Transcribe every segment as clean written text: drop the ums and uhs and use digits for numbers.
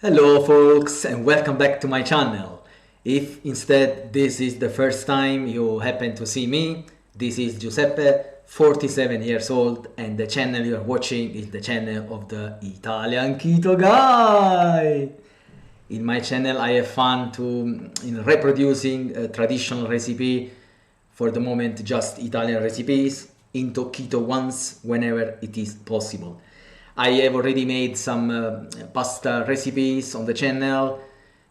Hello folks and welcome back to my channel. If instead this is the first time you happen to see me, this is Giuseppe, 47 years old, and the channel you are watching is the channel of the Italian Keto Guy. In my channel I have fun in reproducing a traditional recipe, for the moment just Italian recipes, into keto ones whenever it is possible. I have already made some pasta recipes on the channel.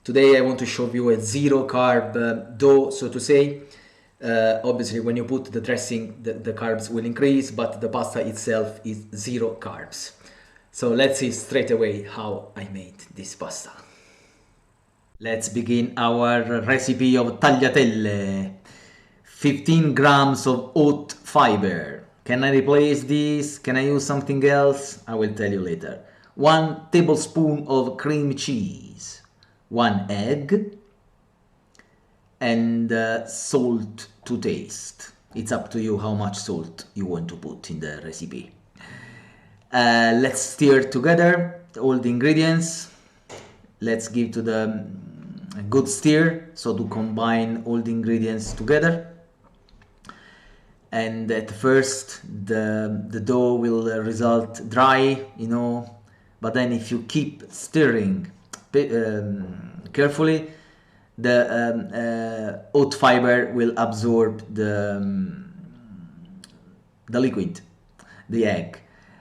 Today I want to show you a zero carb dough, so to say. Obviously when you put the dressing the carbs will increase, but the pasta itself is zero carbs. So let's see straight away how I made this pasta. Let's begin our recipe of tagliatelle. 15 grams of oat fiber. Can I replace this? Can I use something else? I will tell you later. 1 tablespoon of cream cheese. 1 egg. And salt to taste. It's up to you how much salt you want to put in the recipe. Let's stir together all the ingredients. Let's give to the good stir, so to combine all the ingredients together. And at first the dough will result dry, but then if you keep stirring carefully, the oat fiber will absorb the liquid, the egg.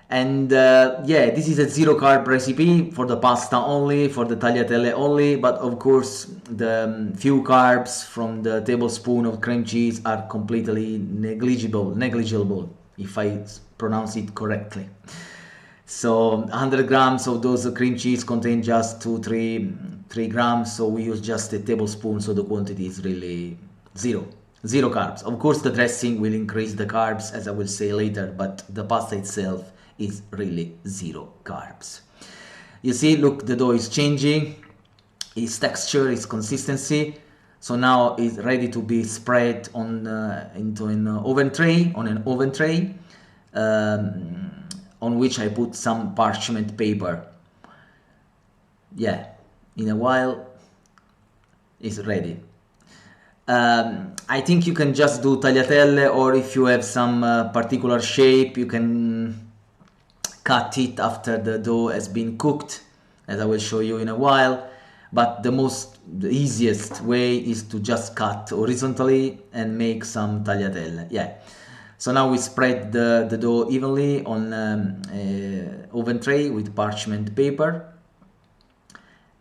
And yeah, this is a zero carb recipe for the pasta only, for the tagliatelle only, but of course the few carbs from the tablespoon of cream cheese are completely negligible, if I pronounce it correctly. So 100 grams of those cream cheese contain just 3 grams, so we use just a tablespoon, so the quantity is really zero carbs. Of course the dressing will increase the carbs, as I will say later, but the pasta itself is really zero carbs. You see, look, the dough is changing, its texture, its consistency. So now it's ready to be spread on into an oven tray, on which I put some parchment paper. Yeah, in a while it's ready. I think you can just do tagliatelle, or if you have some particular shape, you can cut it after the dough has been cooked, as I will show you in a while. But the easiest way is to just cut horizontally and make some tagliatelle. Yeah. So now we spread the dough evenly on oven tray with parchment paper,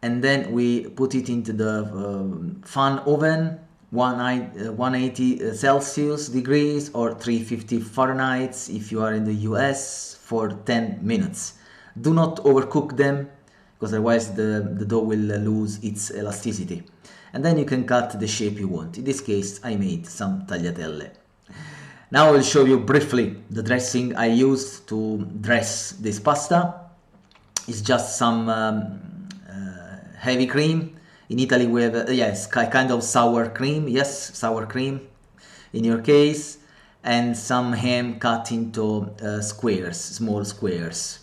and then we put it into the fan oven, 180 Celsius degrees or 350 Fahrenheit if you are in the US, for 10 minutes. Do not overcook them, because otherwise the dough will lose its elasticity. And then you can cut the shape you want. In this case I made some tagliatelle. Now I will show you briefly the dressing I used to dress this pasta. It's just some heavy cream. In Italy we have yes, kind of sour cream. Yes, sour cream in your case. And some ham cut into squares, small squares.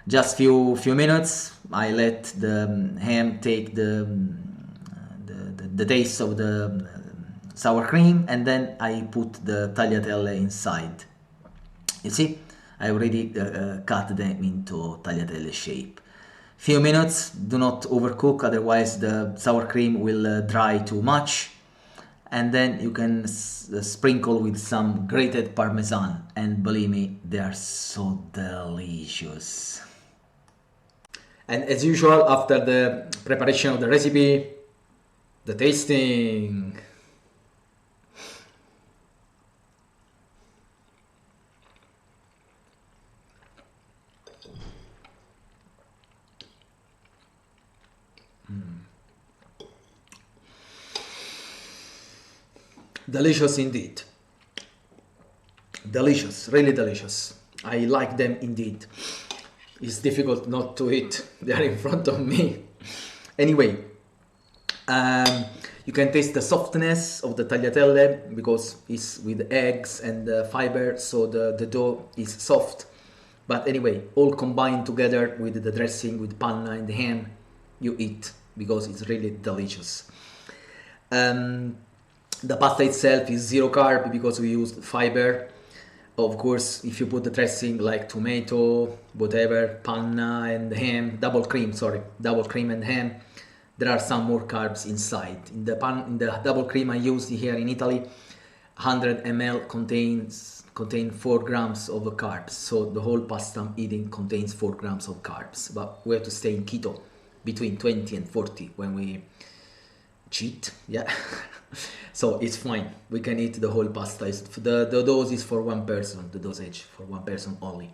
Just few minutes. I let the ham take the taste of the sour cream, and then I put the tagliatelle inside. You see, I already cut them into tagliatelle shape. Few minutes. Do not overcook, otherwise the sour cream will dry too much. And then you can sprinkle with some grated parmesan, and believe me, they are so delicious. And as usual, after the preparation of the recipe, the tasting. Delicious indeed. Delicious, really delicious. I like them indeed. It's difficult not to eat. They are in front of me. Anyway, you can taste the softness of the tagliatelle because it's with eggs and fiber, so the dough is soft. But anyway, all combined together with the dressing, with panna and the ham, you eat, because it's really delicious. The pasta itself is zero carb because we used fiber. Of course, if you put the dressing like tomato, whatever, panna and ham, double cream and ham, there are some more carbs inside. In the double cream I used here in Italy, 100 ml contain 4 grams of carbs. So the whole pasta I'm eating contains 4 grams of carbs. But we have to stay in keto between 20 and 40 when we cheat, yeah. So it's fine, we can eat the whole pasta. The dose is for one person, the dosage for one person only.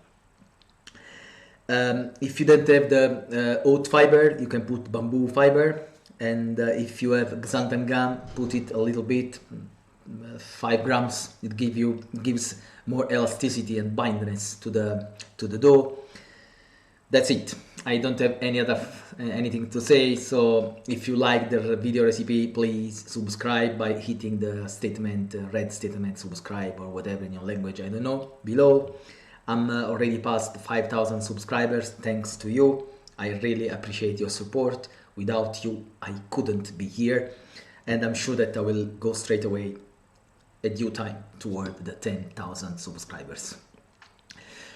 If you don't have the oat fiber, you can put bamboo fiber, and if you have xanthan gum, put it a little bit, 5 grams. It gives more elasticity and bindiness to the dough. That's it. I don't have anything to say. So if you like the video recipe, please subscribe by hitting the statement, red statement, subscribe, or whatever in your language, I don't know, below. I'm already past 5,000 subscribers thanks to you. I really appreciate your support. Without you, I couldn't be here, and I'm sure that I will go straight away at due time toward the 10,000 subscribers.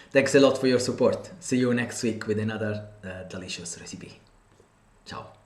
Thanks a lot for your support. See you next week with another delicious recipe. Ciao.